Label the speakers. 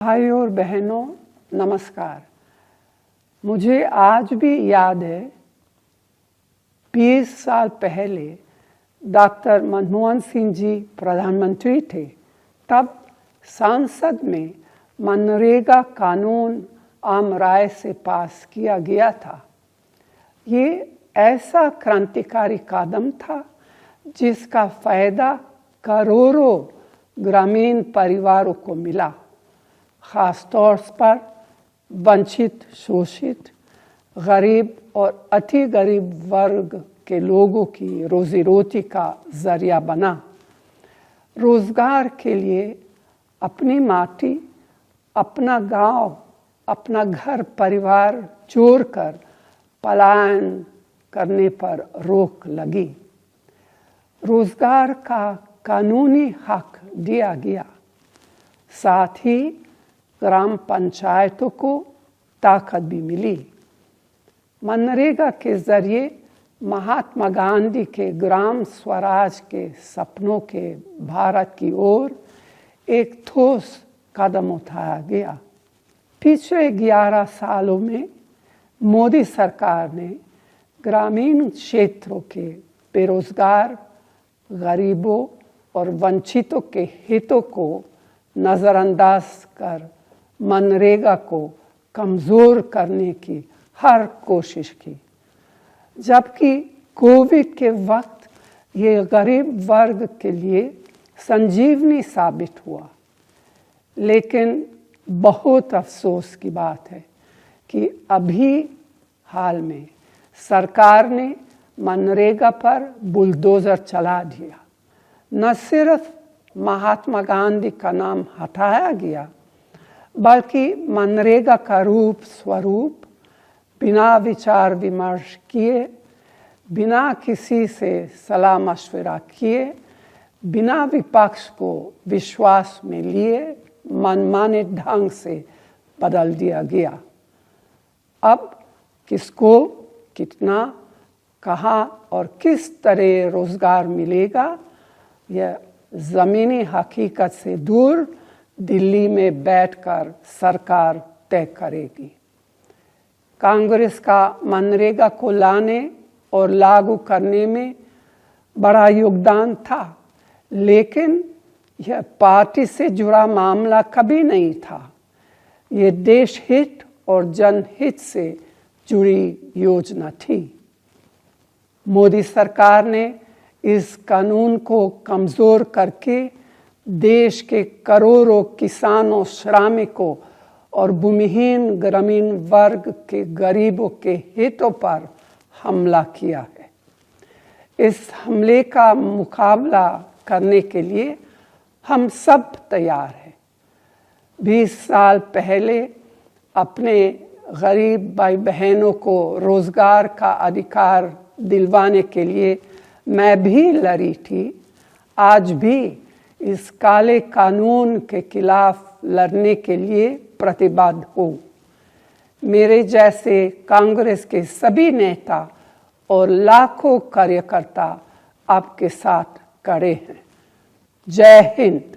Speaker 1: भाइयों और बहनों नमस्कार। मुझे आज भी याद है 20 साल पहले डॉक्टर मनमोहन सिंह जी प्रधानमंत्री थे। तब संसद में मनरेगा कानून आम राय से पास किया गया था। ये ऐसा क्रांतिकारी कदम था जिसका फायदा करोड़ों ग्रामीण परिवारों को मिला, खास तौर पर वंचित, शोषित, गरीब और अति गरीब वर्ग के लोगों की रोजी रोटी का जरिया बना। रोजगार के लिए अपनी माटी, अपना गांव, अपना घर परिवार छोड़कर पलायन करने पर रोक लगी। रोजगार का कानूनी हक दिया गया, साथ ही ग्राम पंचायतों को ताकत भी मिली। मनरेगा के जरिए महात्मा गांधी के ग्राम स्वराज के सपनों के भारत की ओर एक ठोस कदम उठाया गया। पिछले 11 सालों में मोदी सरकार ने ग्रामीण क्षेत्रों के बेरोजगार, गरीबों और वंचितों के हितों को नज़रअंदाज कर मनरेगा को कमज़ोर करने की हर कोशिश की। जबकि कोविड के वक्त ये गरीब वर्ग के लिए संजीवनी साबित हुआ। लेकिन बहुत अफसोस की बात है कि अभी हाल में सरकार ने मनरेगा पर बुलडोजर चला दिया। न सिर्फ महात्मा गांधी का नाम हटाया गया, बल्कि मनरेगा का रूप स्वरूप बिना विचार विमर्श किए, बिना किसी से सलाह मशवरा किए, बिना विपक्ष को विश्वास में लिए मनमाने ढंग से बदल दिया गया। अब किसको कितना, कहाँ और किस तरह रोजगार मिलेगा, यह ज़मीनी हकीकत से दूर दिल्ली में बैठकर सरकार तय करेगी। कांग्रेस का मनरेगा को लाने और लागू करने में बड़ा योगदान था, लेकिन यह पार्टी से जुड़ा मामला कभी नहीं था। ये देश हित और जनहित से जुड़ी योजना थी। मोदी सरकार ने इस कानून को कमज़ोर करके देश के करोड़ों किसानों, श्रमिकों और भूमिहीन ग्रामीण वर्ग के गरीबों के हितों पर हमला किया है। इस हमले का मुकाबला करने के लिए हम सब तैयार हैं। 20 साल पहले अपने गरीब भाई बहनों को रोजगार का अधिकार दिलवाने के लिए मैं भी लड़ी थी। आज भी इस काले कानून के खिलाफ लड़ने के लिए प्रतिबद्ध हूँ। मेरे जैसे कांग्रेस के सभी नेता और लाखों कार्यकर्ता आपके साथ खड़े हैं। जय हिंद।